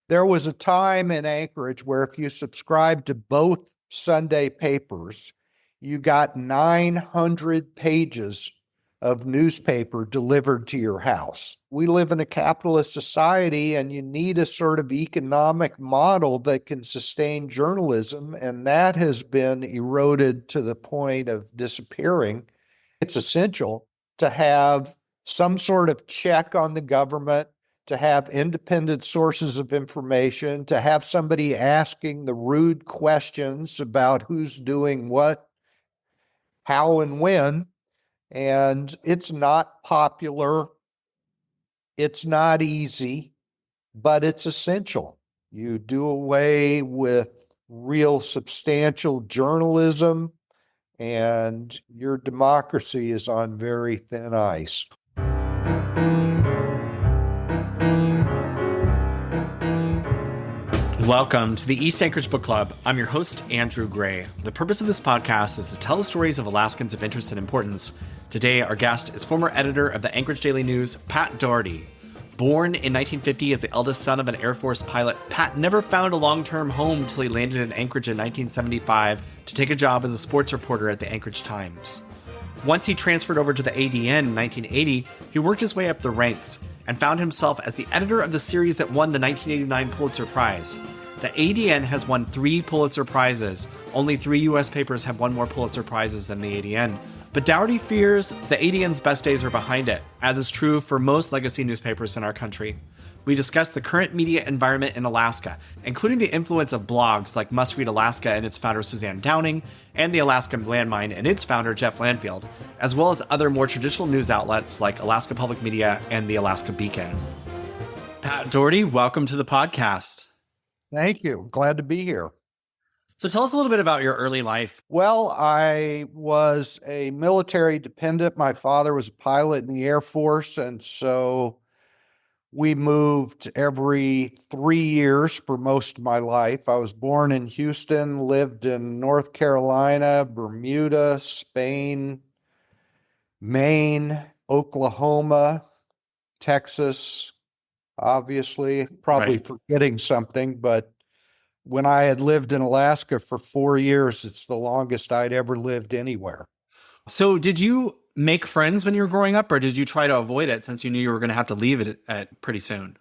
There was a time in Anchorage where if you subscribed to both Sunday papers, you got 900 pages of newspaper delivered to your house. We live in a capitalist society, and you need a sort of economic model that can sustain journalism, and that has been eroded to the point of disappearing. It's essential to have some sort of check on the government, to have independent sources of information, to have somebody asking the rude questions about who's doing what, how, and when. And it's not popular. It's not easy, but it's essential. You do away with real substantial journalism, and your democracy is on very thin ice. Welcome to the East Anchorage Book Club. I'm your host, Andrew Gray. The purpose of this podcast is to tell the stories of Alaskans of interest and importance. Today, our guest is former editor of the Anchorage Daily News, Pat Dougherty. Born in 1950 as the eldest son of an Air Force pilot, Pat never found a long-term home until he landed in Anchorage in 1975 to take a job as a sports reporter at the Anchorage Times. Once he transferred over to the ADN in 1980, he worked his way up the ranks and found himself as the editor of the series that won the 1989 Pulitzer Prize. The ADN has won 3 Pulitzer Prizes. Only 3 U.S. papers have won more Pulitzer Prizes than the ADN. But Dougherty fears the ADN's best days are behind it, as is true for most legacy newspapers in our country. We discuss the current media environment in Alaska, including the influence of blogs like Must Read Alaska and its founder Suzanne Downing, and the Alaska Landmine and its founder Jeff Landfield, as well as other more traditional news outlets like Alaska Public Media and the Alaska Beacon. Pat Dougherty, welcome to the podcast. Thank you. Glad to be here. So tell us a little bit about your early life. Well, I was a military dependent. My father was a pilot in the Air Force, and so we moved every 3 years for most of my life. I was born in Houston, lived in North Carolina, Bermuda, Spain, Maine, Oklahoma, Texas, obviously, probably forgetting something, but when I had lived in Alaska for 4 years, it's the longest I'd ever lived anywhere. So did you make friends when you were growing up, or did you try to avoid it since you knew you were going to have to leave it at pretty soon?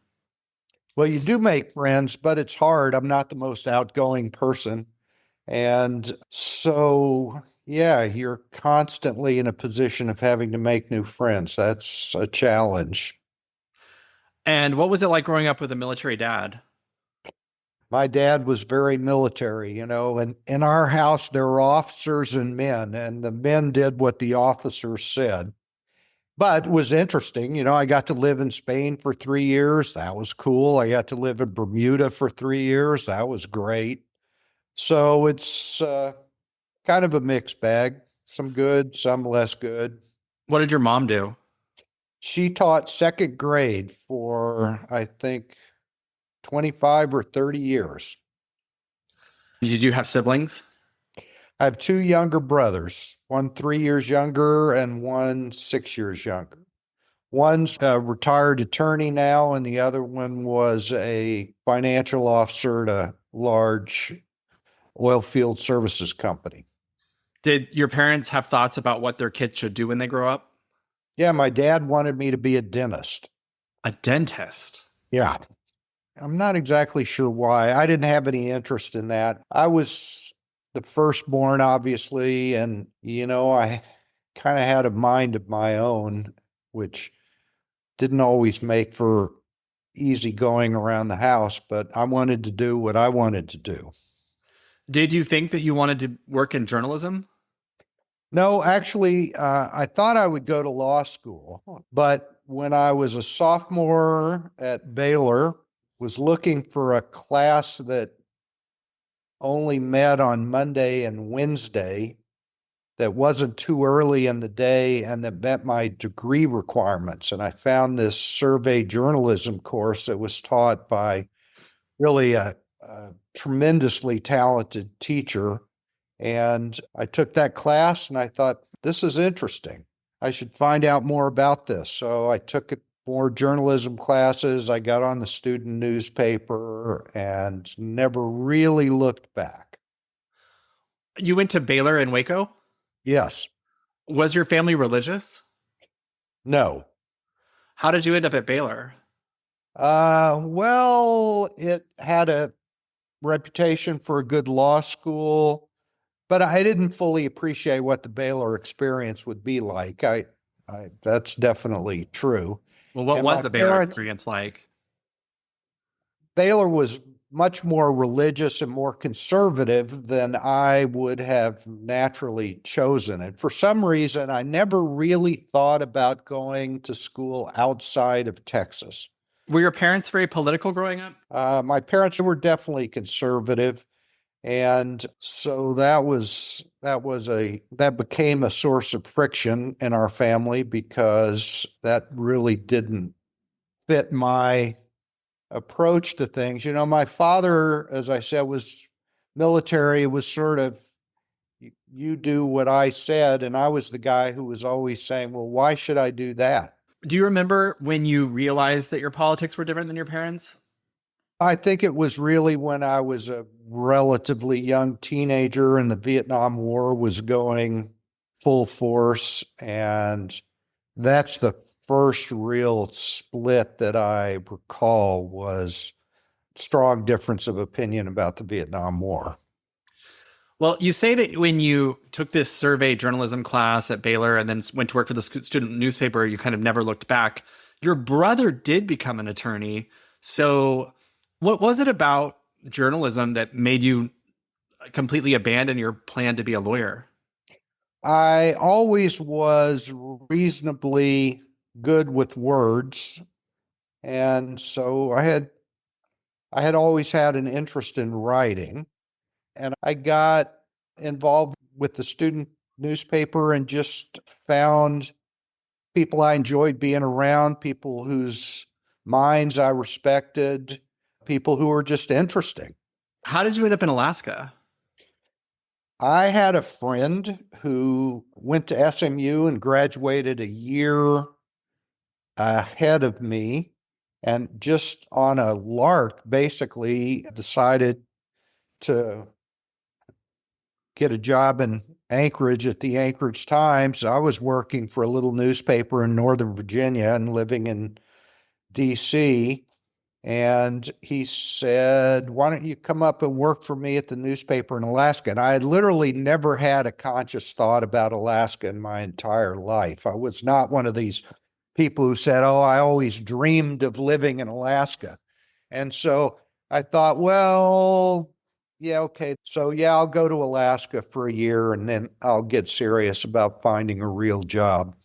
Well, you do make friends, but it's hard. I'm not the most outgoing person. And so, yeah, you're constantly in a position of having to make new friends. That's a challenge. And what was it like growing up with a military dad? My dad was very military, and in our house, there were officers and men, and the men did what the officers said. But it was interesting. I got to live in Spain for 3 years. That was cool. I got to live in Bermuda for 3 years. That was great. So it's kind of a mixed bag, some good, some less good. What did your mom do? She taught second grade for, I think, 25 or 30 years. Did you have siblings? I have 2 younger brothers, one 3 years younger and one 6 years younger. One's a retired attorney now, and the other one was a financial officer at a large oil field services company. Did your parents have thoughts about what their kids should do when they grow up? Yeah, my dad wanted me to be a dentist. A dentist? Yeah. I'm not exactly sure why. I didn't have any interest in that. I was the firstborn, obviously, and, I kind of had a mind of my own, which didn't always make for easy going around the house, but I wanted to do what I wanted to do. Did you think that you wanted to work in journalism? No, actually, I thought I would go to law school, but when I was a sophomore at Baylor, was looking for a class that only met on Monday and Wednesday, that wasn't too early in the day, and that met my degree requirements. And I found this survey journalism course that was taught by really a tremendously talented teacher. And I took that class and I thought, this is interesting. I should find out more about this. So I took more journalism classes. I got on the student newspaper and never really looked back. You went to Baylor in Waco? Yes. Was your family religious? No. How did you end up at Baylor? Well, it had a reputation for a good law school, but I didn't fully appreciate what the Baylor experience would be like. That's definitely true. Well, what And was my the Baylor parents, experience like? Baylor was much more religious and more conservative than I would have naturally chosen. And for some reason, I never really thought about going to school outside of Texas. Were your parents very political growing up? My parents were definitely conservative. And so that became a source of friction in our family because that really didn't fit my approach to things. My father, as I said, was military, was sort of, you do what I said. And I was the guy who was always saying, well, why should I do that? Do you remember when you realized that your politics were different than your parents? I think it was really when I was a relatively young teenager and the Vietnam War was going full force. And that's the first real split that I recall, was strong difference of opinion about the Vietnam War. Well, you say that when you took this survey journalism class at Baylor and then went to work for the student newspaper, you kind of never looked back. Your brother did become an attorney. So what was it about journalism that made you completely abandon your plan to be a lawyer? I always was reasonably good with words. And so I had always had an interest in writing. And I got involved with the student newspaper and just found people I enjoyed being around, people whose minds I respected, people who were just interesting. How did you end up in Alaska? I had a friend who went to SMU and graduated a year ahead of me, and just on a lark, basically decided to get a job in Anchorage at the Anchorage Times. I was working for a little newspaper in Northern Virginia and living in DC. And he said, why don't you come up and work for me at the newspaper in Alaska? And I had literally never had a conscious thought about Alaska in my entire life. I was not one of these people who said, oh, I always dreamed of living in Alaska. And so I thought, well, yeah, okay. So yeah, I'll go to Alaska for a year and then I'll get serious about finding a real job.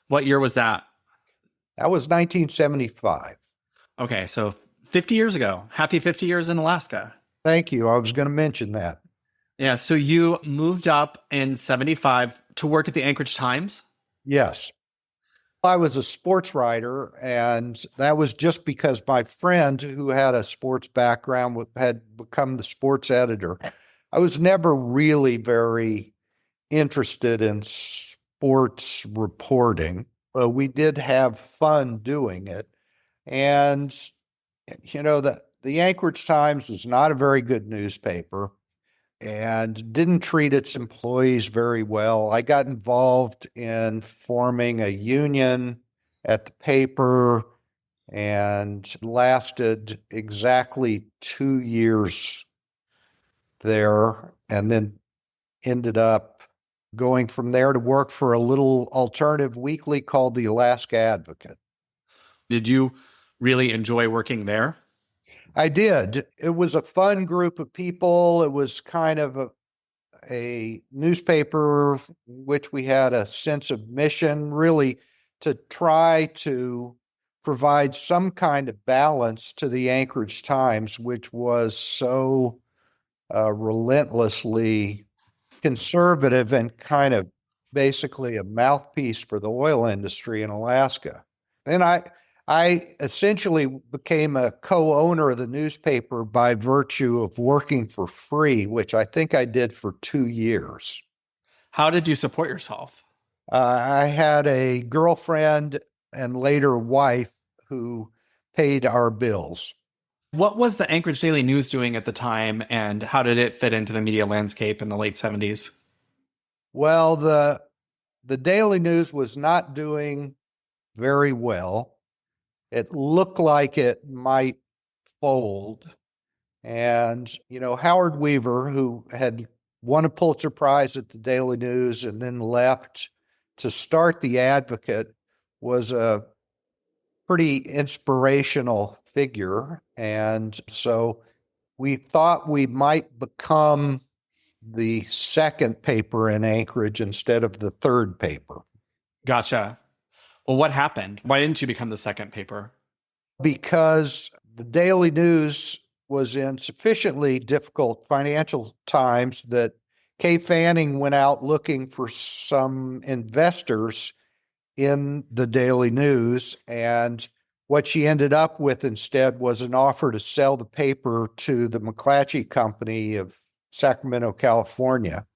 What year was that? That was 1975. Okay, so 50 years ago. Happy 50 years in Alaska. Thank you. I was going to mention that. Yeah, so you moved up in 75 to work at the Anchorage Times? Yes. I was a sports writer, and that was just because my friend who had a sports background had become the sports editor. I was never really very interested in sports reporting, but we did have fun doing it. And, the Anchorage Times was not a very good newspaper and didn't treat its employees very well. I got involved in forming a union at the paper and lasted exactly 2 years there, and then ended up going from there to work for a little alternative weekly called the Alaska Advocate. Did you really enjoy working there? I did. It was a fun group of people. It was kind of a newspaper which we had a sense of mission, really, to try to provide some kind of balance to the Anchorage Times, which was so relentlessly conservative and kind of basically a mouthpiece for the oil industry in Alaska. And I essentially became a co-owner of the newspaper by virtue of working for free, which I think I did for 2 years. How did you support yourself? I had a girlfriend and later wife who paid our bills. What was the Anchorage Daily News doing at the time, and how did it fit into the media landscape in the late 70s? Well, the Daily News was not doing very well. It looked like it might fold. And, Howard Weaver, who had won a Pulitzer Prize at the Daily News and then left to start the Advocate, was a pretty inspirational figure. And so we thought we might become the second paper in Anchorage instead of the third paper. Gotcha. Well, what happened? Why didn't you become the second paper? Because the Daily News was in sufficiently difficult financial times that Kay Fanning went out looking for some investors in the Daily News. And what she ended up with instead was an offer to sell the paper to the McClatchy Company of Sacramento, California.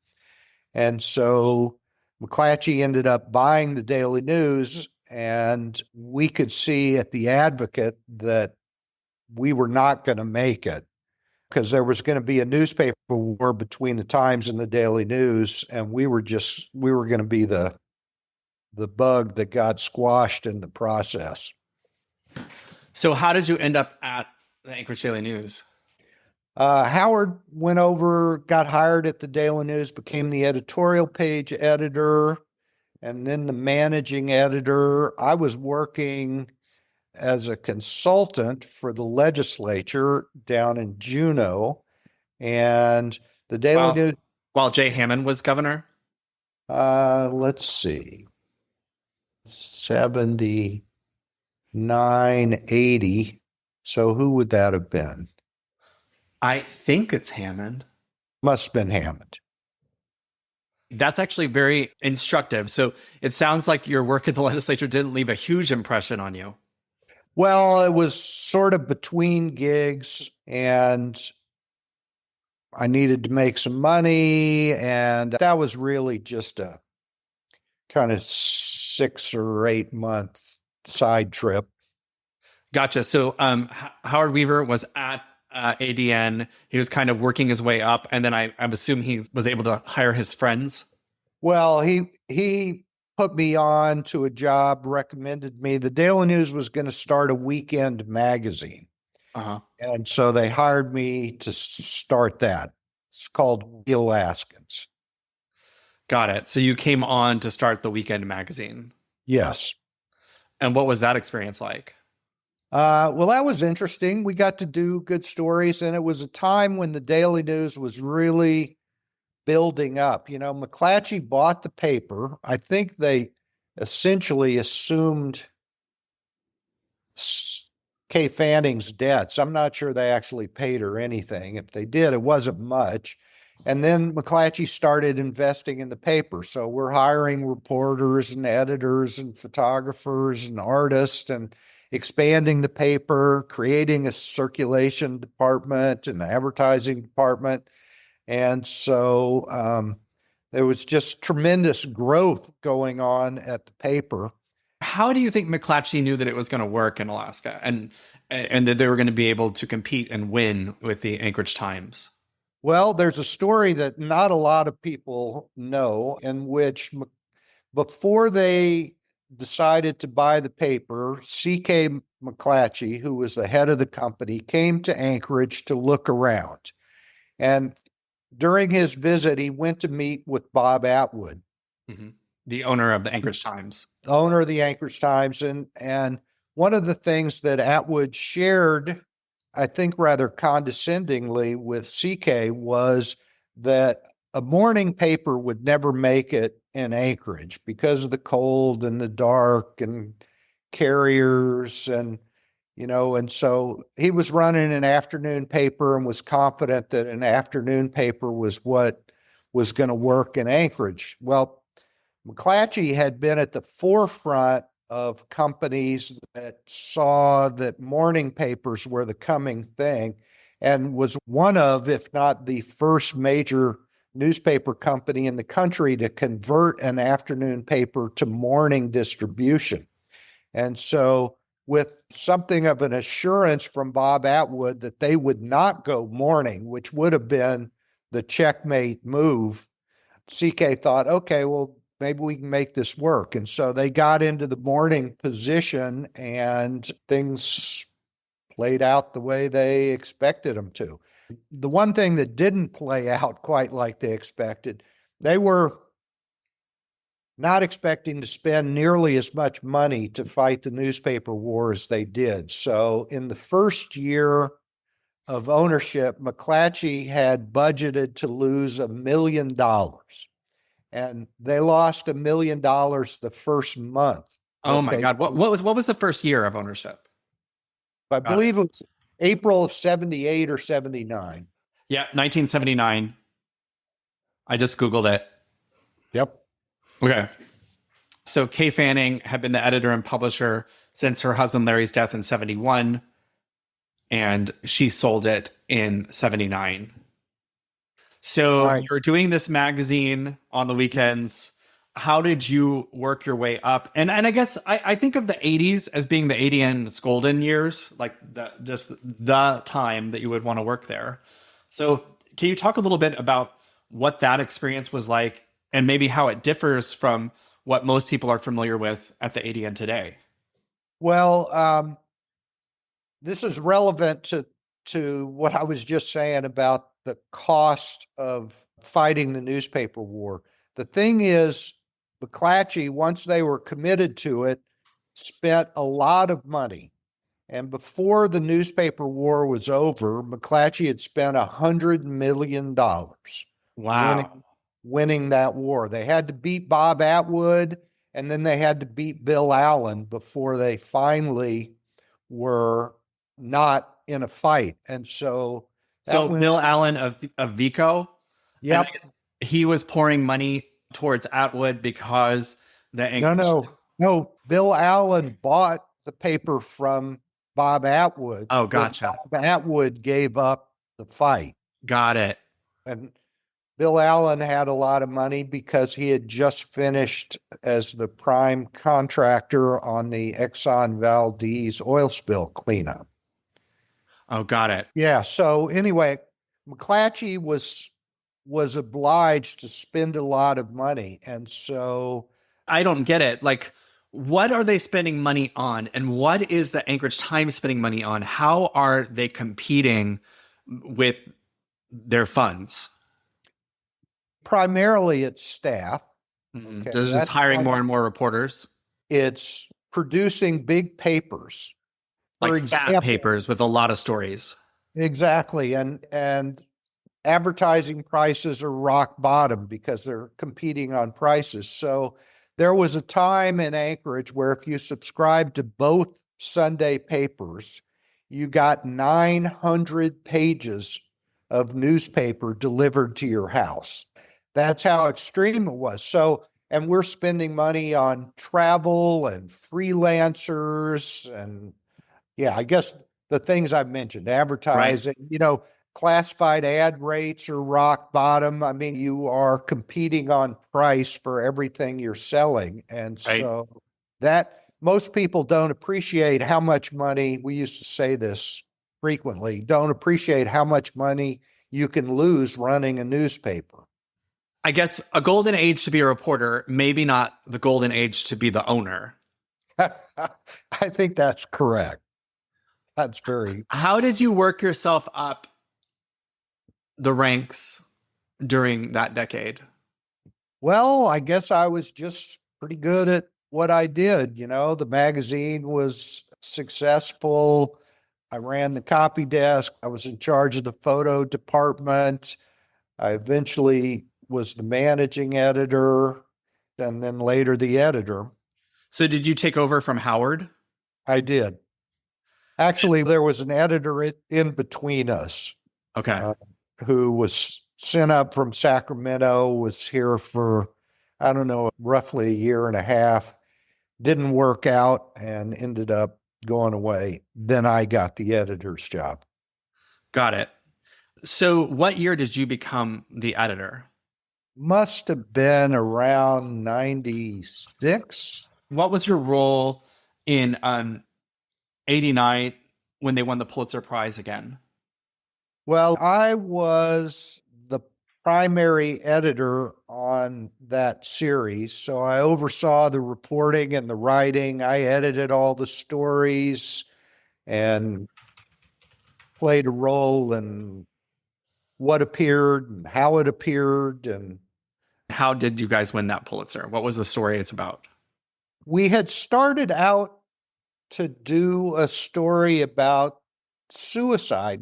And so McClatchy ended up buying the Daily News, and we could see at the Advocate that we were not going to make it because there was going to be a newspaper war between the Times and the Daily News, and we were going to be the bug that got squashed in the process. So how did you end up at the Anchorage Daily News? Howard went over, got hired at the Daily News, became the editorial page editor, and then the managing editor. I was working as a consultant for the legislature down in Juneau, and the Daily News. While Jay Hammond was governor? Let's see, 79, 80. So who would that have been? I think it's Hammond. Must have been Hammond. That's actually very instructive. So it sounds like your work at the legislature didn't leave a huge impression on you. Well, it was sort of between gigs, and I needed to make some money, and that was really just a kind of 6 or 8 month side trip. Gotcha. So Howard Weaver was at ADN. He was kind of working his way up, and then I assume he was able to hire his friends. Well, he put me on to a job, recommended me. The Daily News was going to start a weekend magazine. Uh-huh. And so they hired me to start that. It's called The Alaskans. Got it. So you came on to start the weekend magazine. Yes. And what was that experience like? Well, that was interesting. We got to do good stories, and it was a time when the Daily News was really building up. McClatchy bought the paper. I think they essentially assumed Kay Fanning's debts. I'm not sure they actually paid her anything. If they did, it wasn't much. And then McClatchy started investing in the paper. So we're hiring reporters and editors and photographers and artists and expanding the paper, creating a circulation department and advertising department. And so there was just tremendous growth going on at the paper. How do you think McClatchy knew that it was going to work in Alaska and that they were going to be able to compete and win with the Anchorage Times? Well, there's a story that not a lot of people know, in which before they decided to buy the paper, C.K. McClatchy, who was the head of the company, came to Anchorage to look around. And during his visit, he went to meet with Bob Atwood, the owner of the Anchorage Times. Owner of the Anchorage Times. And one of the things that Atwood shared, I think rather condescendingly, with CK was that a morning paper would never make it in Anchorage because of the cold and the dark and carriers and so he was running an afternoon paper and was confident that an afternoon paper was what was going to work in Anchorage. Well, McClatchy had been at the forefront of companies that saw that morning papers were the coming thing and was one of, if not the first major newspaper company in the country to convert an afternoon paper to morning distribution. And so, with something of an assurance from Bob Atwood that they would not go morning, which would have been the checkmate move, CK thought, okay, well, maybe we can make this work. And so they got into the morning position and things played out the way they expected them to. The one thing that didn't play out quite like they expected, they were not expecting to spend nearly as much money to fight the newspaper war as they did. So in the first year of ownership, McClatchy had budgeted to lose $1 million. And they lost $1 million the first month. Oh my God. What was the first year of ownership? I believe it was April of 78 or 79. Yeah, 1979. I just Googled it. Yep. Okay. So Kay Fanning had been the editor and publisher since her husband Larry's death in 71, and she sold it in 79. So you're doing this magazine on the weekends. How did you work your way up? And I guess I think of the 80s as being the 80s golden years, like just the time that you would want to work there. So can you talk a little bit about what that experience was like and maybe how it differs from what most people are familiar with at the ADN today? Well, this is relevant to what I was just saying about the cost of fighting the newspaper war. The thing is, McClatchy, once they were committed to it, spent a lot of money. And before the newspaper war was over, McClatchy had spent $100 million. Wow. Winning that war. They had to beat Bob Atwood, and then they had to beat Bill Allen before they finally were not in a fight. And so Bill Allen of Vico, yeah, he was pouring money towards Atwood because no. Bill Allen bought the paper from Bob Atwood. Oh, gotcha. Bob Atwood gave up the fight. Got it. And Bill Allen had a lot of money because he had just finished as the prime contractor on the Exxon Valdez oil spill cleanup. Oh, got it. Yeah. So anyway, McClatchy was obliged to spend a lot of money. And so I don't get it. Like, what are they spending money on? And what is the Anchorage Times spending money on? How are they competing with their funds? Primarily it's staff. Okay. Just hiring more and more reporters. It's producing big papers. Like fat papers with a lot of stories. Exactly. And advertising prices are rock bottom because they're competing on prices. So there was a time in Anchorage where if you subscribed to both Sunday papers, you got 900 pages of newspaper delivered to your house. That's how extreme it was. So, and we're spending money on travel and freelancers and yeah, I guess the things I've mentioned, advertising, right. Classified ad rates are rock bottom. I mean, you are competing on price for everything you're selling. And so that most people don't appreciate how much money, we used to say this frequently, don't appreciate how much money you can lose running a newspaper. I guess a golden age to be a reporter, maybe not the golden age to be the owner. I think that's correct. That's very. How did you work yourself up the ranks during that decade? Well, I guess I was just pretty good at what I did. The magazine was successful. I ran the copy desk. I was in charge of the photo department. I eventually was the managing editor and then later the editor. So did you take over from Howard? I did. Actually, there was an editor in between us. Okay. Who was sent up from Sacramento, was here for, I don't know, roughly a year and a half, didn't work out and ended up going away. Then I got the editor's job. Got it. So what year did you become the editor? Must have been around 96. What was your role in 89 when they won the Pulitzer Prize again? Well, I was the primary editor on that series, so I oversaw the reporting and the writing. I edited all the stories and played a role in what appeared and how it appeared. And How did you guys win that Pulitzer? What was the story it's about? we had started out to do a story about suicide.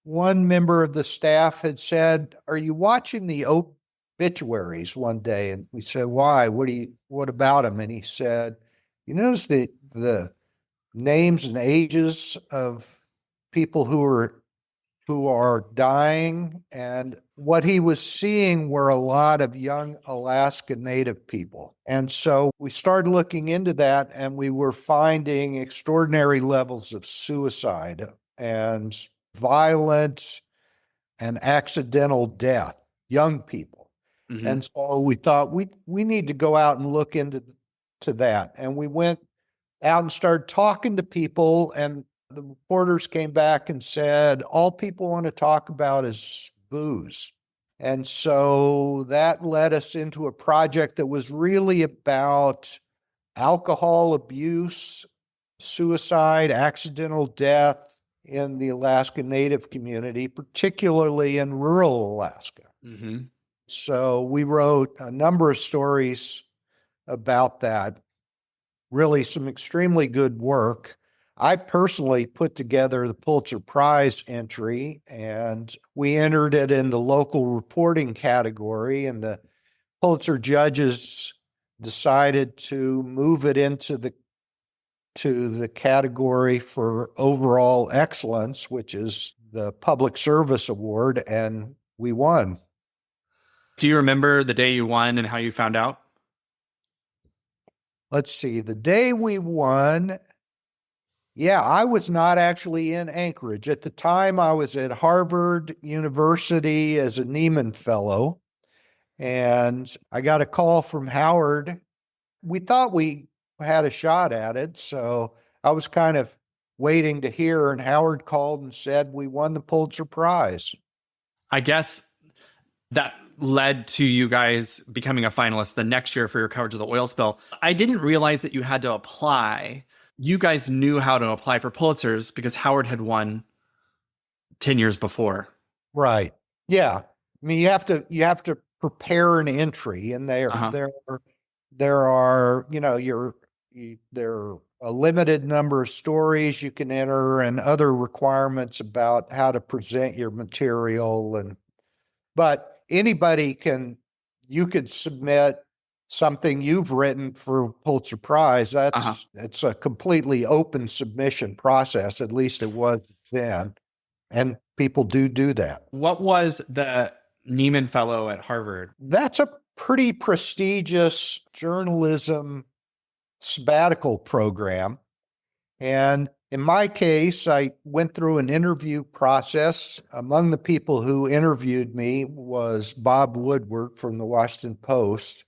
One member of the staff had said, "Are you watching the obituaries?" one day? And we said, "Why? What about them?" And he said, "You notice the names and ages of people who are dying?" And what he was seeing were a lot of young Alaska Native people. And so we started looking into that, and we were finding extraordinary levels of suicide and violent and accidental death, young people. Mm-hmm. And so we thought we need to go out and look into that. And we went out and started talking to people, and the reporters came back and said, all people want to talk about is booze. And so that led us into a project that was really about alcohol abuse, suicide, accidental death in the Alaska Native community, particularly in rural Alaska. Mm-hmm. So we wrote a number of stories about that. Really some extremely good work. I personally put together the Pulitzer Prize entry, and we entered it in the local reporting category, and the Pulitzer judges decided to move it into the category for overall excellence, which is the Public Service Award, and we won. Do you remember the day you won and how you found out? Let's see, the day we won, yeah, I was not actually in Anchorage. At the time, I was at Harvard University as a Nieman Fellow, and I got a call from Howard. We thought we had a shot at it, so I was kind of waiting to hear, and Howard called and said we won the Pulitzer Prize. I guess that led to you guys becoming a finalist the next year for your coverage of the oil spill. I didn't realize that you had to apply. You guys knew how to apply for Pulitzers because Howard had won 10 years before. Right. Yeah. I mean, you have to prepare an entry, and there are, there are a limited number of stories you can enter and other requirements about how to present your material. But you could submit something you've written for Pulitzer Prize. It's a completely open submission process. At least it was then. And people do that. What was the Nieman Fellow at Harvard? That's a pretty prestigious journalism sabbatical program. And in my case, I went through an interview process. Among the people who interviewed me was Bob Woodward from the Washington Post.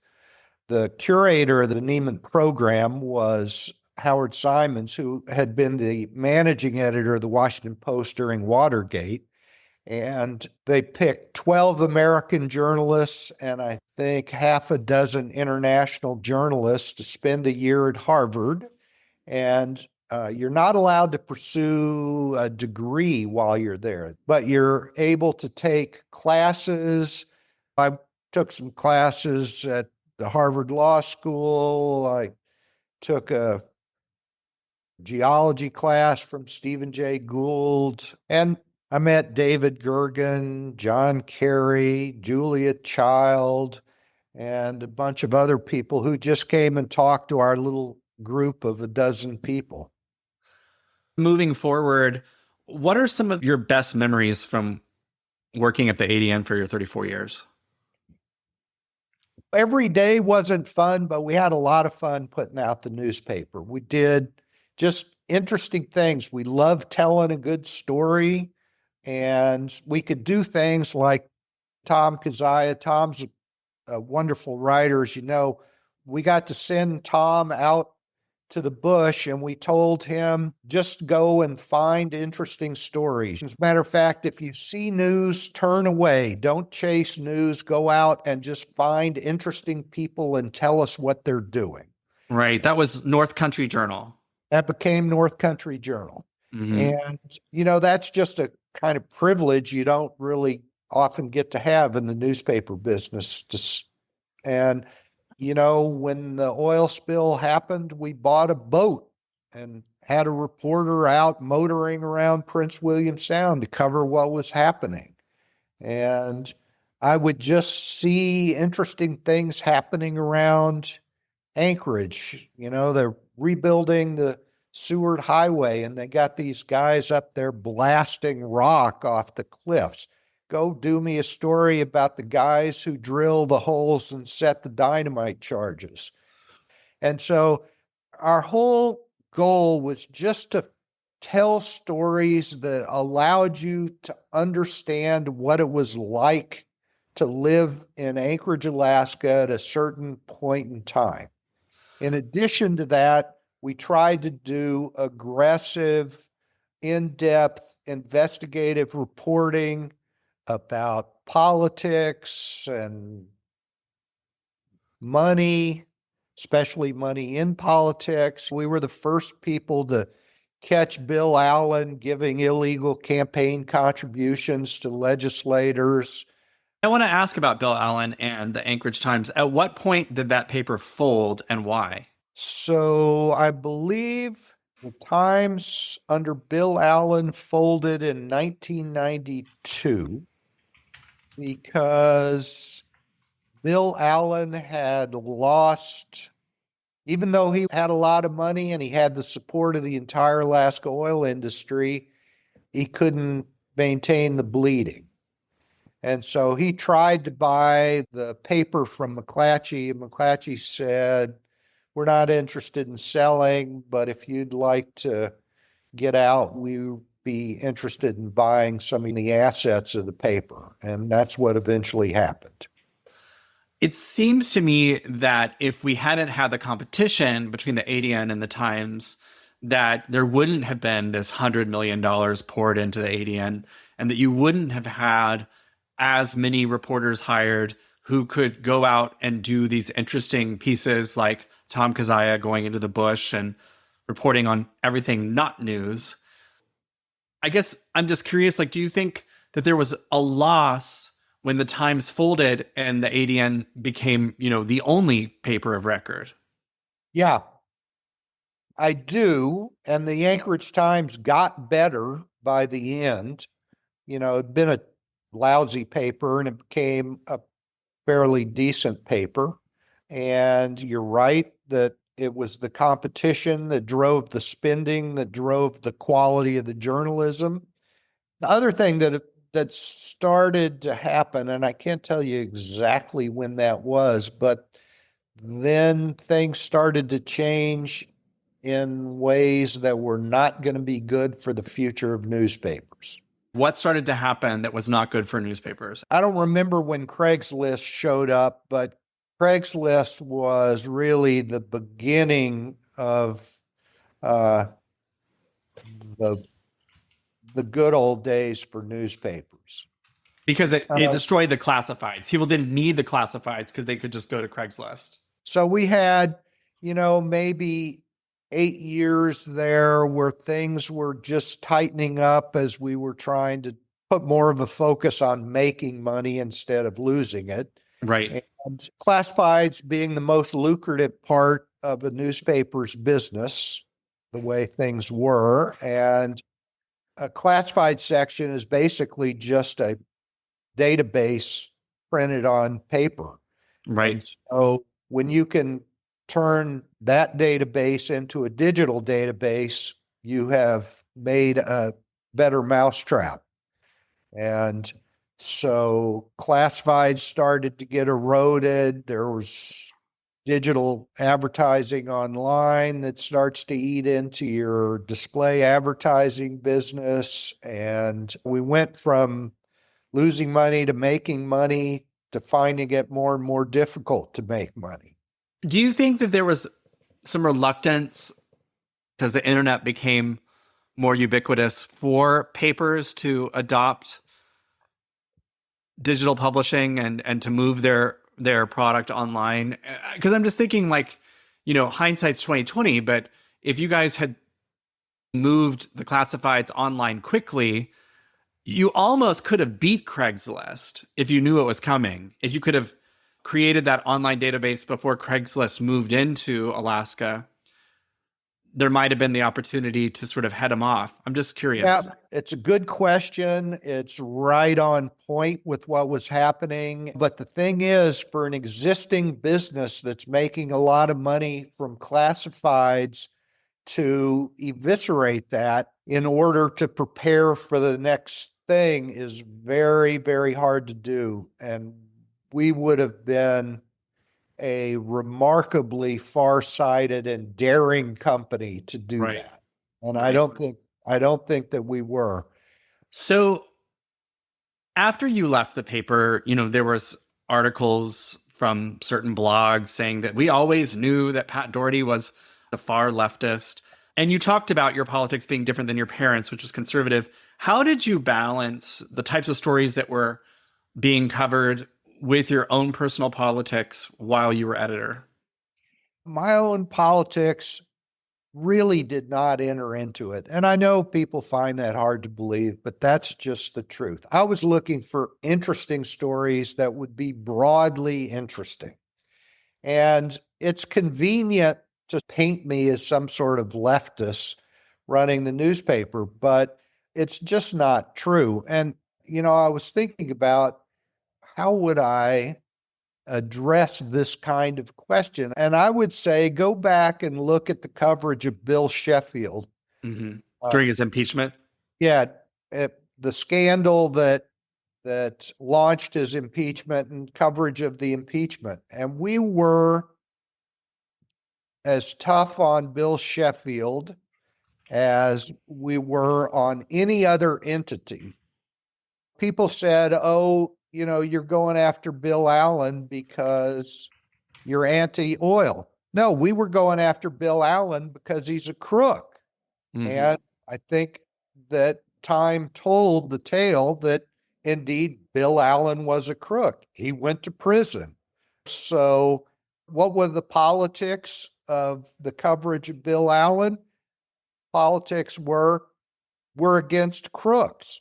The curator of the Nieman program was Howard Simons, who had been the managing editor of the Washington Post during Watergate. And they picked 12 American journalists and I think half a dozen international journalists to spend a year at Harvard. And you're not allowed to pursue a degree while you're there, but you're able to take classes. I took some classes at the Harvard Law School. I took a geology class from Stephen Jay Gould, and I met David Gergen, John Kerry, Julia Child, and a bunch of other people who just came and talked to our little group of a dozen people. Moving forward, what are some of your best memories from working at the ADN for your 34 years? Every day wasn't fun, but we had a lot of fun putting out the newspaper. We did just interesting things. We loved telling a good story, and we could do things like Tom Kazaya. Tom's a wonderful writer. As you know, we got to send Tom out to the bush and we told him, just go and find interesting stories. As a matter of fact, if you see news, turn away. Don't chase news. Go out and just find interesting people and tell us what they're doing. Right. That was North Country Journal. That became North Country Journal. Mm-hmm. And, that's just a kind of privilege you don't really often get to have in the newspaper business. And when the oil spill happened, we bought a boat and had a reporter out motoring around Prince William Sound to cover what was happening. And I would just see interesting things happening around Anchorage. They're rebuilding the Seward Highway and they got these guys up there blasting rock off the cliffs. Go do me a story about the guys who drill the holes and set the dynamite charges. And so our whole goal was just to tell stories that allowed you to understand what it was like to live in Anchorage, Alaska at a certain point in time. In addition to that, we tried to do aggressive, in-depth, investigative reporting about politics and money, especially money in politics. We were the first people to catch Bill Allen giving illegal campaign contributions to legislators. I want to ask about Bill Allen and the Anchorage Times. At what point did that paper fold and why? So I believe the Times under Bill Allen folded in 1992 because Bill Allen had lost, even though he had a lot of money and he had the support of the entire Alaska oil industry, he couldn't maintain the bleeding. And so he tried to buy the paper from McClatchy, and McClatchy said, we're not interested in selling, but if you'd like to get out, we would be interested in buying some of the assets of the paper. And that's what eventually happened. It seems to me that if we hadn't had the competition between the ADN and the Times, that there wouldn't have been this $100 million poured into the ADN, and that you wouldn't have had as many reporters hired who could go out and do these interesting pieces like Tom Kazaya going into the bush and reporting on everything not news. I guess I'm just curious, do you think that there was a loss when the Times folded and the ADN became, the only paper of record? Yeah, I do. And the Anchorage Times got better by the end. It'd been a lousy paper and it became a fairly decent paper. And you're right that it was the competition that drove the spending, that drove the quality of the journalism. The other thing that started to happen, and I can't tell you exactly when that was, but then things started to change in ways that were not going to be good for the future of newspapers. What started to happen that was not good for newspapers? I don't remember when Craigslist showed up, but Craigslist was really the beginning of the good old days for newspapers. Because it destroyed the classifieds. People didn't need the classifieds because they could just go to Craigslist. So we had, maybe 8 years there where things were just tightening up as we were trying to put more of a focus on making money instead of losing it. Right. And classifieds being the most lucrative part of a newspaper's business, the way things were. And a classified section is basically just a database printed on paper. Right. And so when you can turn that database into a digital database, you have made a better mousetrap. And so classifieds started to get eroded. There was digital advertising online that starts to eat into your display advertising business. And we went from losing money to making money to finding it more and more difficult to make money. Do you think that there was some reluctance as the internet became more ubiquitous, for papers to adopt digital publishing and to move their product online? Because I'm just thinking, like, hindsight's 2020, but if you guys had moved the classifieds online quickly, you almost could have beat Craigslist if you knew it was coming. If you could have created that online database before Craigslist moved into Alaska, there might have been the opportunity to sort of head them off. I'm just curious. Yeah, it's a good question. It's right on point with what was happening. But the thing is, for an existing business that's making a lot of money from classifieds, to eviscerate that in order to prepare for the next thing is very, very hard to do. And we would have been a remarkably far-sighted and daring company to do Right. that. And Right. I don't think that we were. So after you left the paper, there was articles from certain blogs saying that we always knew that Pat Dougherty was the far leftist. And you talked about your politics being different than your parents, which was conservative. How did you balance the types of stories that were being covered with your own personal politics while you were editor? My own politics really did not enter into it. And I know people find that hard to believe, but that's just the truth. I was looking for interesting stories that would be broadly interesting. And it's convenient to paint me as some sort of leftist running the newspaper, but it's just not true. And, I was thinking about how would I address this kind of question? And I would say go back and look at the coverage of Bill Sheffield. Mm-hmm. During his impeachment? Yeah, the scandal that launched his impeachment and coverage of the impeachment. And we were as tough on Bill Sheffield as we were on any other entity. People said, oh, you're going after Bill Allen because you're anti-oil. No, we were going after Bill Allen because he's a crook. Mm-hmm. And I think that time told the tale that indeed Bill Allen was a crook. He went to prison. So what were the politics of the coverage of Bill Allen? Politics were we're against crooks.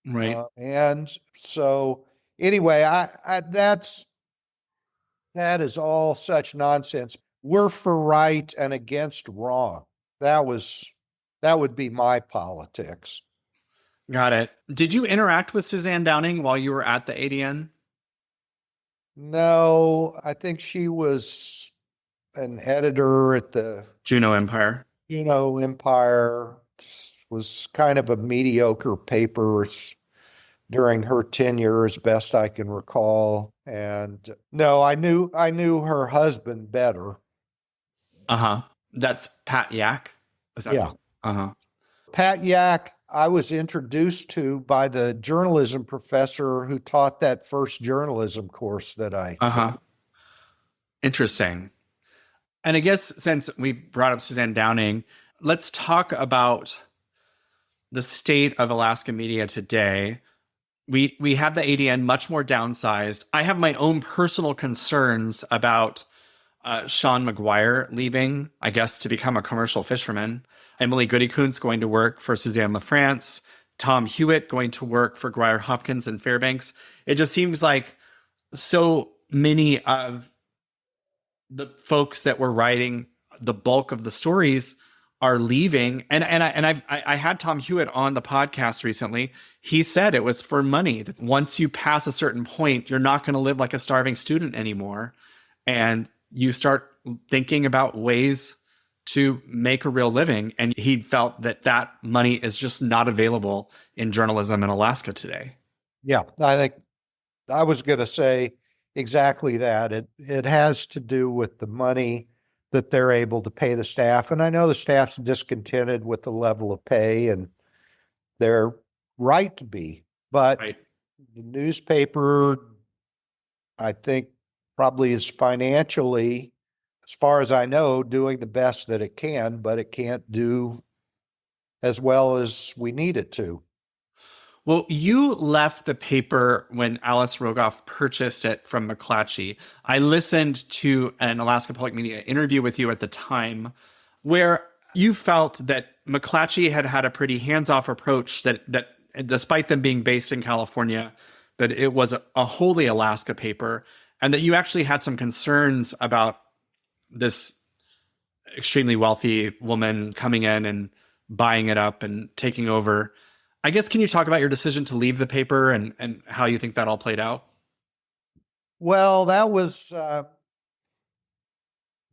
Right. And so anyway, that is all such nonsense. We're for right and against wrong. That would be my politics. Got it. Did you interact with Suzanne Downing while you were at the ADN? No, I think she was an editor at the Juneau Empire. Juneau Empire. Was kind of a mediocre paper during her tenure, as best I can recall. And no, I knew her husband better. Uh-huh. That's Pat Yak? Is that? Yeah. Uh-huh. Pat Yak, I was introduced to by the journalism professor who taught that first journalism course that I took. Interesting. And I guess since we brought up Suzanne Downing, let's talk about the state of Alaska media today. We have the ADN much more downsized. I have my own personal concerns about Sean McGuire leaving, I guess, to become a commercial fisherman. Emily Goody-Kuntz going to work for Suzanne LaFrance. Tom Hewitt going to work for Guire Hopkins and Fairbanks. It just seems like so many of the folks that were writing the bulk of the stories are leaving. And I had Tom Hewitt on the podcast recently. He said it was for money. That once you pass a certain point, you're not going to live like a starving student anymore. And you start thinking about ways to make a real living. And he felt that money is just not available in journalism in Alaska today. Yeah, I think I was going to say exactly that. It has to do with the money that they're able to pay the staff. And I know the staff's discontented with the level of pay, and they're right to be. But right. The newspaper, I think, probably is financially as far as I know, doing the best that it can, but it can't do as well as we need it to. Well, you left the paper when Alice Rogoff purchased it from McClatchy. I listened to an Alaska Public Media interview with you at the time where you felt that McClatchy had had a pretty hands-off approach, that despite them being based in California, that it was a wholly Alaska paper, and that you actually had some concerns about this extremely wealthy woman coming in and buying it up and taking over. I guess, can you talk about your decision to leave the paper and how you think that all played out? Well, that was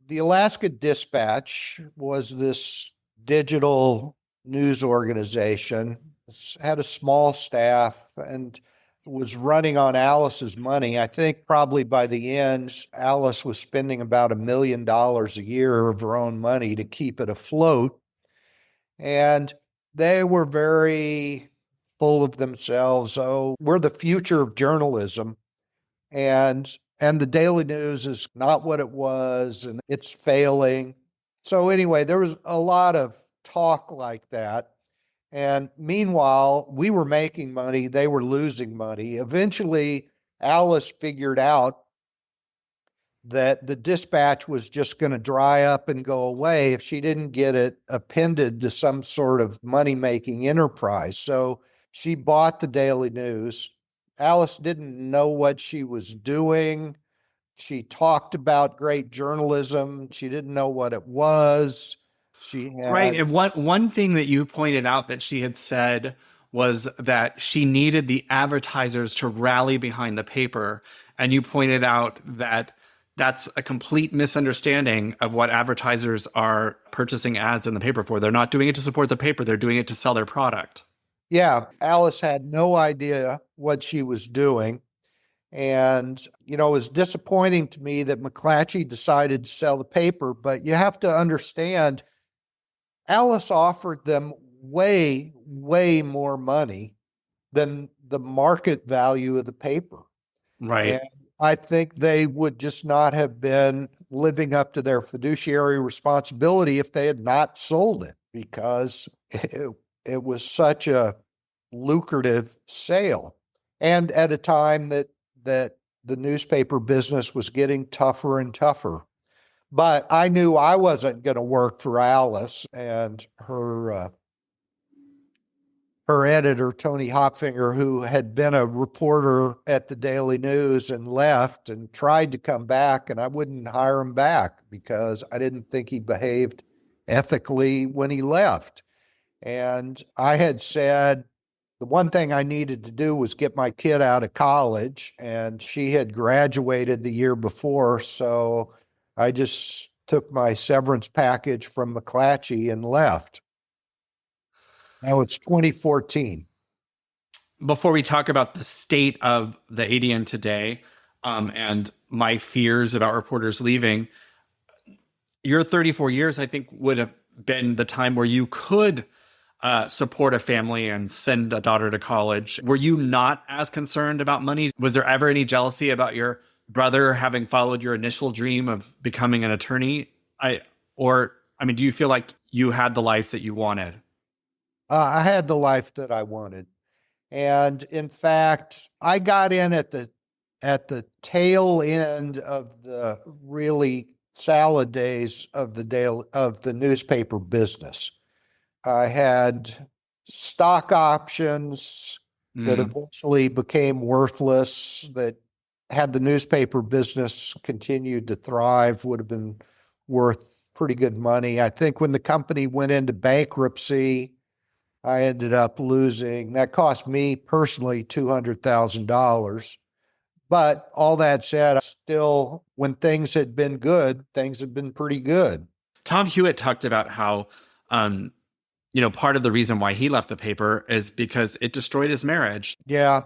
the Alaska Dispatch was this digital news organization. It had a small staff and was running on Alice's money. I think probably by the end, Alice was spending about $1 million a year of her own money to keep it afloat. And they were very full of themselves. Oh, we're the future of journalism. And the Daily News is not what it was, and it's failing. So anyway, there was a lot of talk like that. And meanwhile, we were making money, they were losing money. Eventually, Alice figured out that the Dispatch was just going to dry up and go away if she didn't get it appended to some sort of money-making enterprise. So she bought the Daily News. Alice didn't know what she was doing. She talked about great journalism. She didn't know what it was. She Right. had, And one thing that you pointed out that she had said was that she needed the advertisers to rally behind the paper. And you pointed out that that's a complete misunderstanding of what advertisers are purchasing ads in the paper for. They're not doing it to support the paper, they're doing it to sell their product. yeah, Alice had no idea what she was doing. And, it was disappointing to me that McClatchy decided to sell the paper, but you have to understand, Alice offered them way, way more money than the market value of the paper. Right. And I think they would just not have been living up to their fiduciary responsibility if they had not sold it, because it was such a lucrative sale. And at a time that the newspaper business was getting tougher and tougher. But I knew I wasn't going to work for Alice and her editor, Tony Hopfinger, who had been a reporter at the Daily News and left and tried to come back, and I wouldn't hire him back because I didn't think he behaved ethically when he left. And I had said the one thing I needed to do was get my kid out of college, and she had graduated the year before, so I just took my severance package from McClatchy and left. Now it's 2014. Before we talk about the state of the ADN today, and my fears about reporters leaving, your 34 years, I think, would have been the time where you could support a family and send a daughter to college. Were you not as concerned about money? Was there ever any jealousy about your brother having followed your initial dream of becoming an attorney? Do you feel like you had the life that you wanted? I had the life that I wanted. And in fact, I got in at the tail end of the really salad days of the newspaper business. I had stock options that eventually became worthless, that had the newspaper business continued to thrive, would have been worth pretty good money. I think when the company went into bankruptcy, I ended up losing. That cost me personally $200,000. But all that said, still, when things had been good, things had been pretty good. Tom Hewitt talked about how, part of the reason why he left the paper is because it destroyed his marriage. Yeah.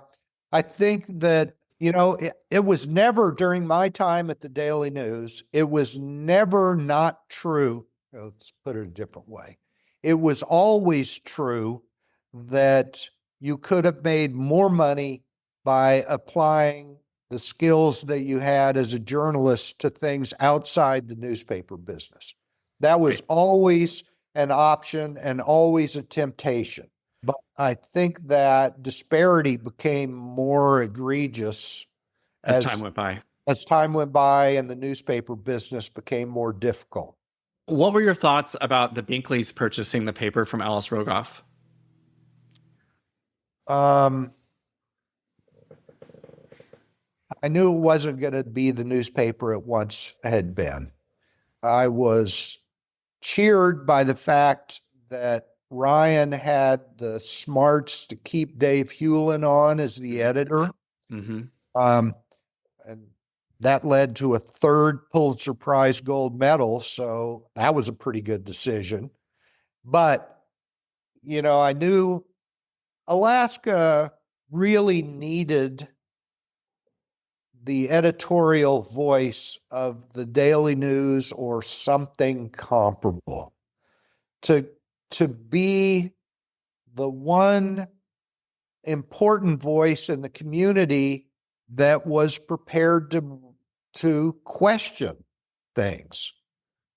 I think that, it was never during my time at the Daily News, it was never not true. Let's put it a different way. It was always true that you could have made more money by applying the skills that you had as a journalist to things outside the newspaper business. That was always an option and always a temptation. But I think that disparity became more egregious As time went by. as time went by and the newspaper business became more difficult. What were your thoughts about the Binkleys purchasing the paper from Alice Rogoff? I knew it wasn't going to be the newspaper it once had been. I was cheered by the fact that Ryan had the smarts to keep Dave Hewlin on as the editor. Mm-hmm. And that led to a third Pulitzer Prize Gold Medal. So that was a pretty good decision. But, I knew Alaska really needed the editorial voice of the Daily News or something comparable to be the one important voice in the community that was prepared to question things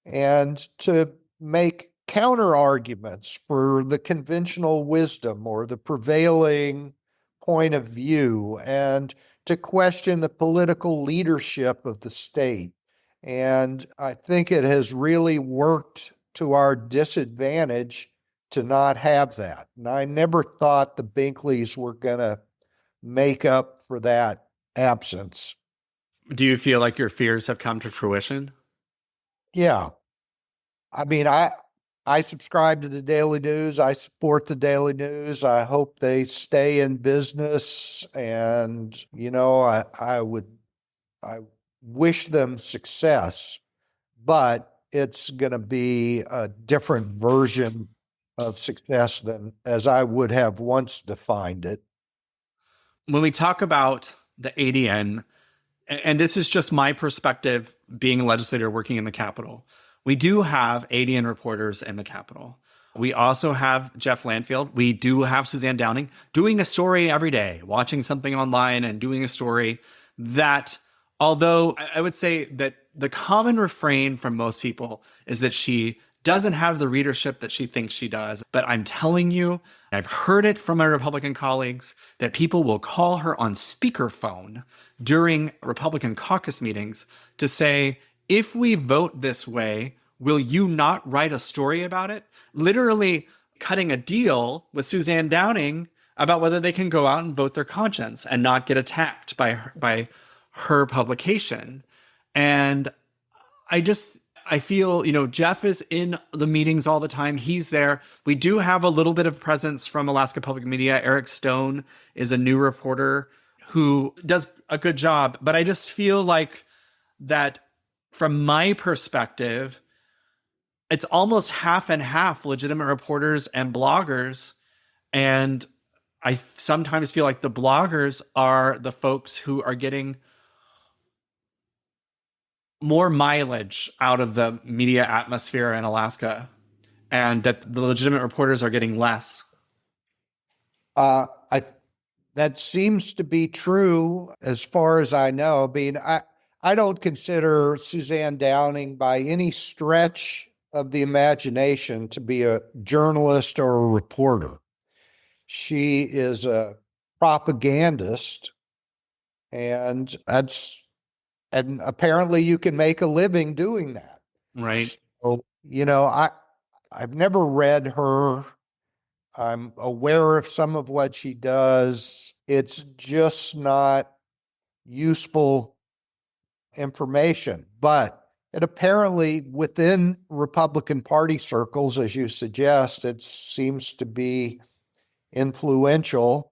and to make counter arguments for the conventional wisdom or the prevailing point of view, and to question the political leadership of the state. And I think it has really worked to our disadvantage to not have that. And I never thought the Binkleys were going to make up for that absence. Do you feel like your fears have come to fruition? Yeah. I mean, I subscribe to the Daily News. I support the Daily News. I hope they stay in business. And, I wish them success, but it's going to be a different version of success than as I would have once defined it. When we talk about the ADN, and this is just my perspective being a legislator working in the Capitol, we do have ADN reporters in the Capitol. We also have Jeff Landfield. We do have Suzanne Downing doing a story every day, watching something online and doing a story that, although I would say that the common refrain from most people is that she doesn't have the readership that she thinks she does. But I'm telling you, I've heard it from my Republican colleagues, that people will call her on speakerphone during Republican caucus meetings to say, if we vote this way, will you not write a story about it? Literally cutting a deal with Suzanne Downing about whether they can go out and vote their conscience and not get attacked by her publication. And I feel, Jeff is in the meetings all the time. He's there. We do have a little bit of presence from Alaska Public Media. Eric Stone is a new reporter who does a good job. But I just feel like that from my perspective, it's almost half and half legitimate reporters and bloggers. And I sometimes feel like the bloggers are the folks who are getting more mileage out of the media atmosphere in Alaska, and that the legitimate reporters are getting less. That seems to be true as far as I know. I mean, I don't consider Suzanne Downing by any stretch of the imagination to be a journalist or a reporter. She is a propagandist, and apparently you can make a living doing that. Right. So, I've never read her. I'm aware of some of what she does. It's just not useful information. But it apparently, within Republican Party circles, as you suggest, it seems to be influential.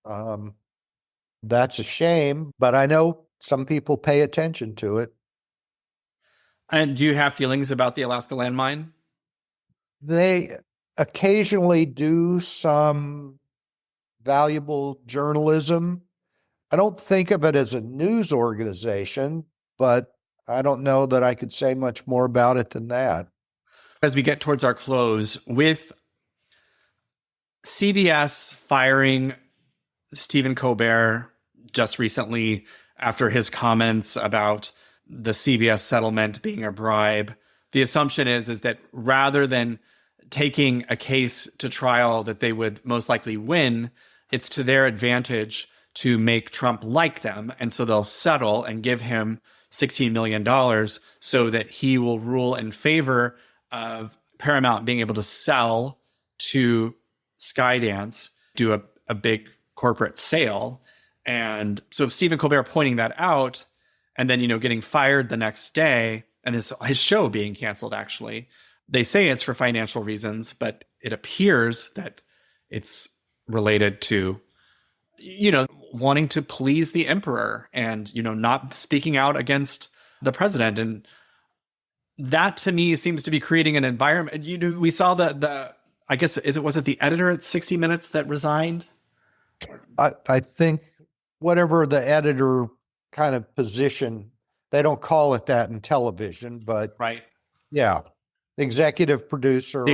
That's a shame, but I know some people pay attention to it. And do you have feelings about the Alaska Landmine? They occasionally do some valuable journalism. I don't think of it as a news organization, but I don't know that I could say much more about it than that. As we get towards our close, with CBS firing Stephen Colbert just recently, after his comments about the CVS settlement being a bribe. The assumption is that rather than taking a case to trial that they would most likely win, it's to their advantage to make Trump like them. And so they'll settle and give him $16 million so that he will rule in favor of Paramount being able to sell to Skydance, do a big corporate sale. And so Stephen Colbert pointing that out and then, getting fired the next day and his show being canceled, actually. They say it's for financial reasons, but it appears that it's related to, wanting to please the emperor and, not speaking out against the president. And that to me seems to be creating an environment. We saw I guess, was it the editor at 60 Minutes that resigned? I think whatever the editor kind of position, they don't call it that in television, but right. Yeah. The executive producer.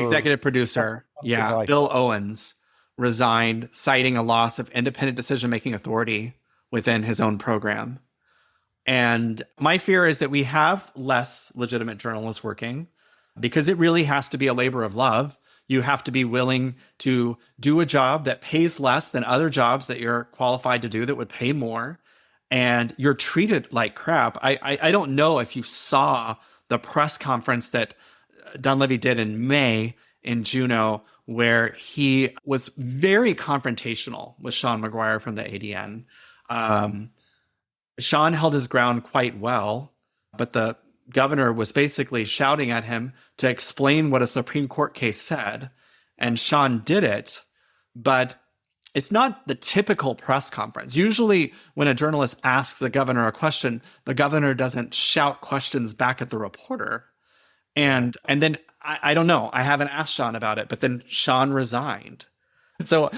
Yeah. Like Bill Owens resigned, citing a loss of independent decision-making authority within his own program. And my fear is that we have less legitimate journalists working because it really has to be a labor of love. You have to be willing to do a job that pays less than other jobs that you're qualified to do that would pay more. And you're treated like crap. I don't know if you saw the press conference that Dunleavy did in May in Juneau, where he was very confrontational with Sean McGuire from the ADN. Sean held his ground quite well, but the governor was basically shouting at him to explain what a Supreme Court case said. And Sean did it, but it's not the typical press conference. Usually when a journalist asks the governor a question, the governor doesn't shout questions back at the reporter. And then I don't know, I haven't asked Sean about it, but then Sean resigned. So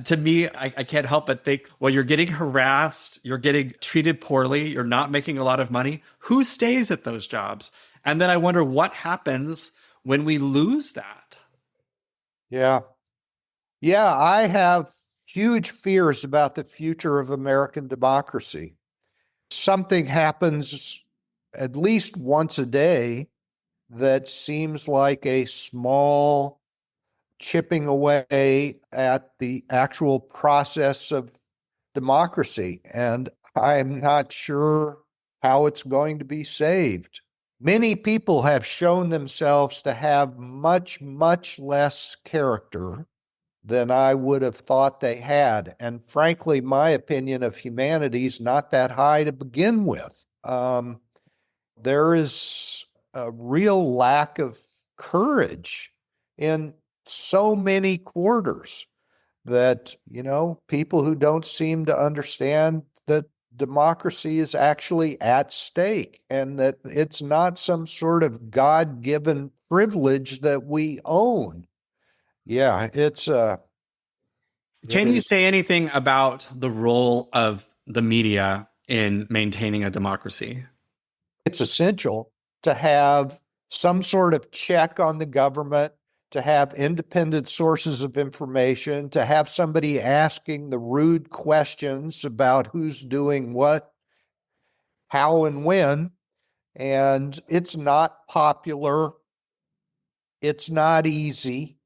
to me, I can't help but think, well, you're getting harassed, you're getting treated poorly, you're not making a lot of money. Who stays at those jobs? And then I wonder what happens when we lose that. Yeah. Yeah, I have huge fears about the future of American democracy. Something happens at least once a day that seems like a small chipping away at the actual process of democracy. And I'm not sure how it's going to be saved. Many people have shown themselves to have much, much less character than I would have thought they had. And frankly, my opinion of humanity is not that high to begin with. There is a real lack of courage in so many quarters that, people who don't seem to understand that democracy is actually at stake and that it's not some sort of God-given privilege that we own. Yeah, Can you say anything about the role of the media in maintaining a democracy? It's essential to have some sort of check on the government, to have independent sources of information, to have somebody asking the rude questions about who's doing what, how, and when. And it's not popular. It's not easy,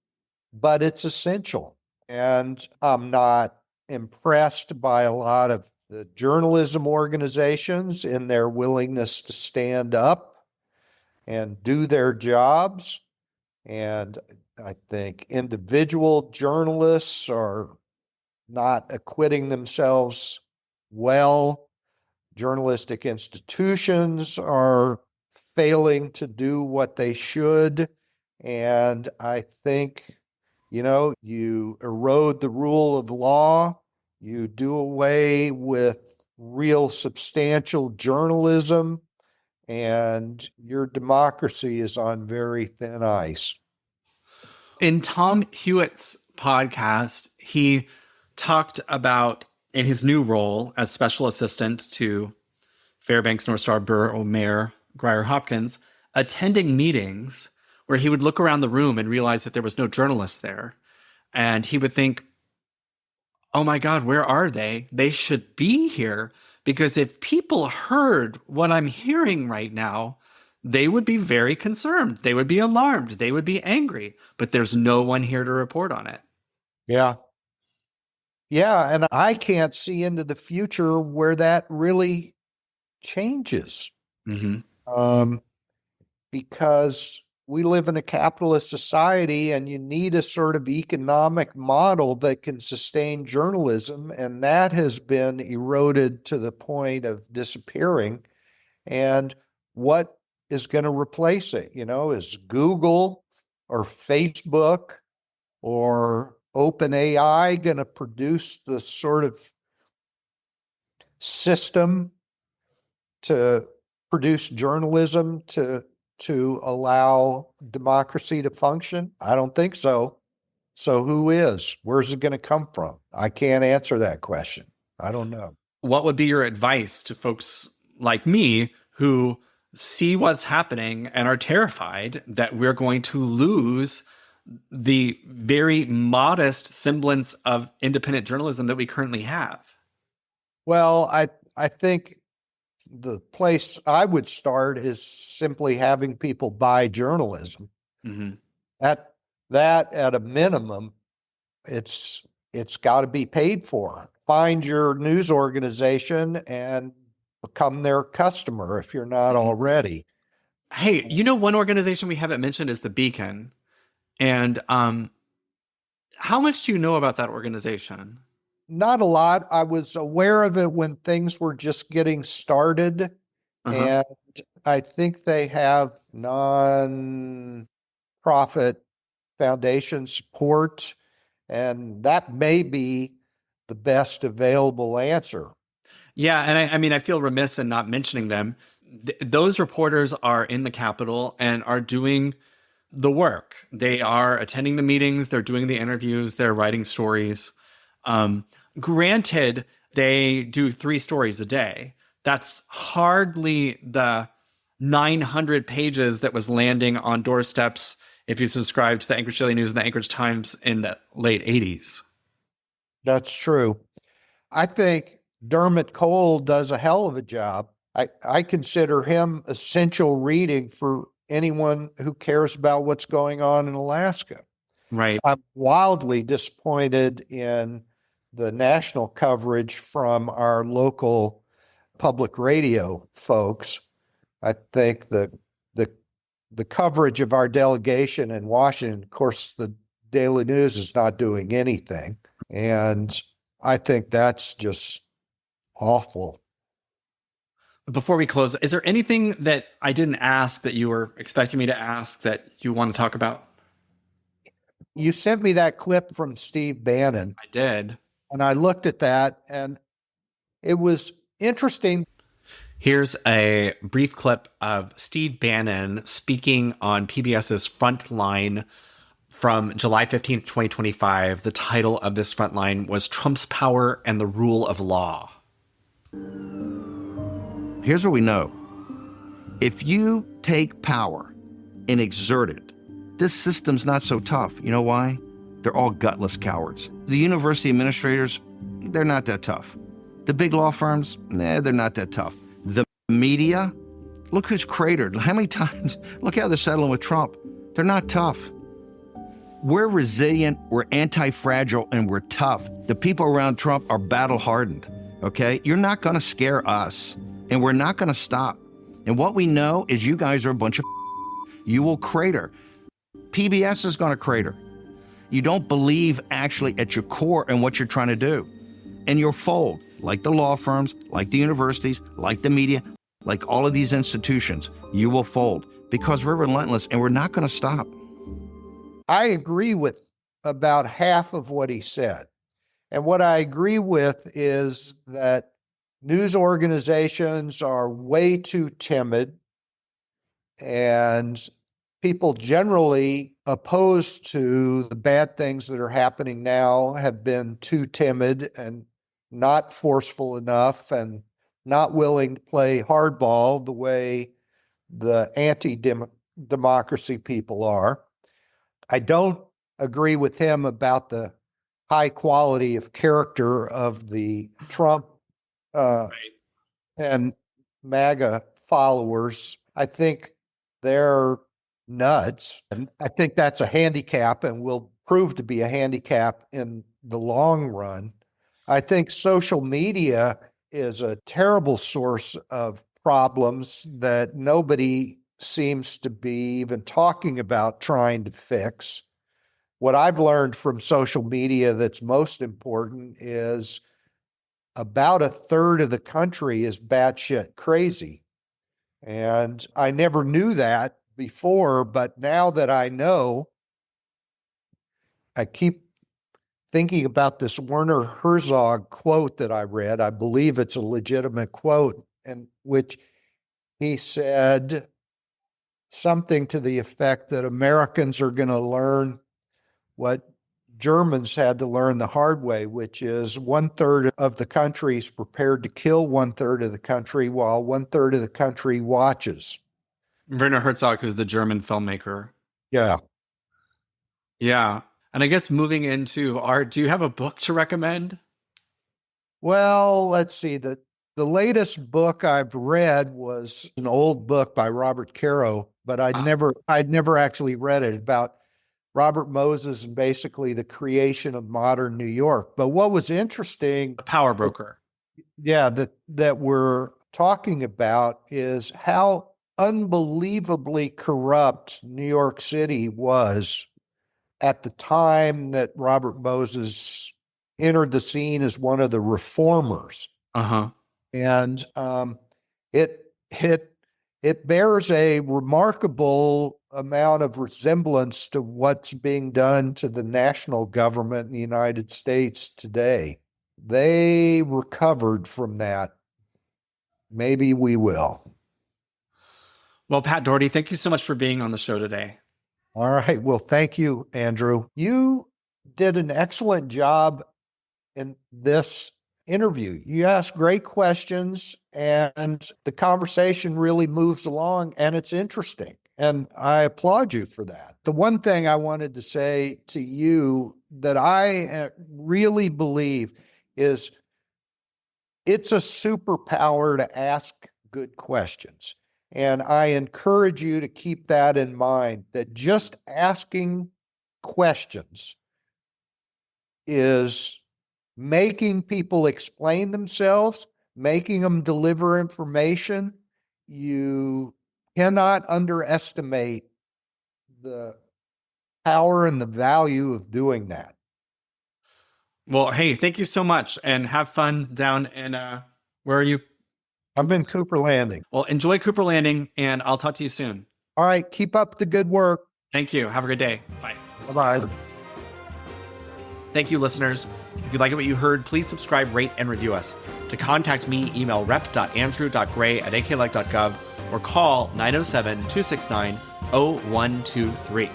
but it's essential. And I'm not impressed by a lot of the journalism organizations in their willingness to stand up and do their jobs. And I think individual journalists are not acquitting themselves well. Journalistic institutions are failing to do what they should. And I think, you erode the rule of law, you do away with real substantial journalism, and your democracy is on very thin ice. In Tom Hewitt's podcast, he talked about, in his new role as special assistant to Fairbanks North Star Borough Mayor Grier Hopkins, attending meetings where he would look around the room and realize that there was no journalist there. And he would think, oh my God, where are they? They should be here Because if people heard what I'm hearing right now, they would be very concerned. They would be alarmed. They would be angry. But there's no one here to report on it. Yeah. Yeah. And I can't see into the future where that really changes. Mm-hmm. Because we live in a capitalist society and you need a sort of economic model that can sustain journalism. And that has been eroded to the point of disappearing. And what is going to replace it? Is Google or Facebook or OpenAI going to produce the sort of system to produce journalism to allow democracy to function? I don't think so. So who is? Where's it going to come from? I can't answer that question. I don't know. What would be your advice to folks like me who see what's happening and are terrified that we're going to lose the very modest semblance of independent journalism that we currently have? Well, I think the place I would start is simply having people buy journalism. Mm-hmm. That at a minimum, it's got to be paid for. Find your news organization and become their customer if you're not already. Hey, one organization we haven't mentioned is the Beacon. And how much do you know about that organization? Not a lot. I was aware of it when things were just getting started. Uh-huh. And I think they have non-profit foundation support. And that may be the best available answer. Yeah, and I feel remiss in not mentioning them. Those reporters are in the Capitol and are doing the work. They are attending the meetings, they're doing the interviews, they're writing stories. Granted, they do 3 stories a day. That's hardly the 900 pages that was landing on doorsteps if you subscribe to the Anchorage Daily News and the Anchorage Times in the late 80s. That's true. I think Dermot Cole does a hell of a job. I consider him essential reading for anyone who cares about what's going on in Alaska. Right. I'm wildly disappointed in the national coverage from our local public radio folks. I think the coverage of our delegation in Washington, of course, the Daily News is not doing anything. And I think that's just awful. Before we close, is there anything that I didn't ask that you were expecting me to ask that you want to talk about? You sent me that clip from Steve Bannon. I did. And I looked at that and it was interesting. Here's a brief clip of Steve Bannon speaking on PBS's Frontline from July 15th, 2025. The title of this Frontline was Trump's Power and the Rule of Law. Here's what we know. If you take power and exert it, this system's not so tough. You know why? They're all gutless cowards. The university administrators, they're not that tough. The big law firms, they're not that tough. The media, look who's cratered. How many times? Look how they're settling with Trump. They're not tough. We're resilient, we're anti-fragile, and we're tough. The people around Trump are battle-hardened, okay? You're not gonna scare us, and we're not gonna stop. And what we know is you guys are a bunch of you will crater. PBS is gonna crater. You don't believe actually at your core in what you're trying to do. And you'll fold, like the law firms, like the universities, like the media, like all of these institutions. You will fold because we're relentless and we're not gonna stop. I agree with about half of what he said. And what I agree with is that news organizations are way too timid, and people generally opposed to the bad things that are happening now have been too timid and not forceful enough and not willing to play hardball the way the anti-democracy people are. I don't agree with him about the high quality of character of the Trump and MAGA followers, I think they're nuts. And I think that's a handicap and will prove to be a handicap in the long run. I think social media is a terrible source of problems that nobody seems to be even talking about trying to fix. What I've learned from social media that's most important is about a third of the country is batshit crazy. And I never knew that before, but now that I know, I keep thinking about this Werner Herzog quote that I read. I believe it's a legitimate quote, in which he said something to the effect that Americans are going to learn what Germans had to learn the hard way, which is 1/3 of the country is prepared to kill 1/3 of the country while 1/3 of the country watches. Werner Herzog, who's the German filmmaker. Yeah. Yeah. And I guess moving into art, do you have a book to recommend? Well, let's see. The latest book I've read was an old book by Robert Caro, but I'd never actually read it, about Robert Moses and basically the creation of modern New York. But what was interesting, The Power Broker. that we're talking about is how unbelievably corrupt New York City was at the time that Robert Moses entered the scene as one of the reformers. Uh-huh. And it bears a remarkable amount of resemblance to what's being done to the national government in the United States today. They recovered from that. Maybe we will. Well, Pat Dougherty, thank you so much for being on the show today. All right. Well, thank you, Andrew. You did an excellent job in this interview. You ask great questions and the conversation really moves along and it's interesting. And I applaud you for that. The one thing I wanted to say to you that I really believe is it's a superpower to ask good questions. And I encourage you to keep that in mind, that just asking questions is making people explain themselves, making them deliver information. You cannot underestimate the power and the value of doing that. Well, hey, thank you so much and have fun down in, where are you? I'm in Cooper Landing. Well, enjoy Cooper Landing and I'll talk to you soon. All right. Keep up the good work. Thank you. Have a good day. Bye. Bye-bye. Thank you, listeners. If you like what you heard, please subscribe, rate, and review us. To contact me, email rep.andrew.gray@aklec.gov or call 907-269-0123.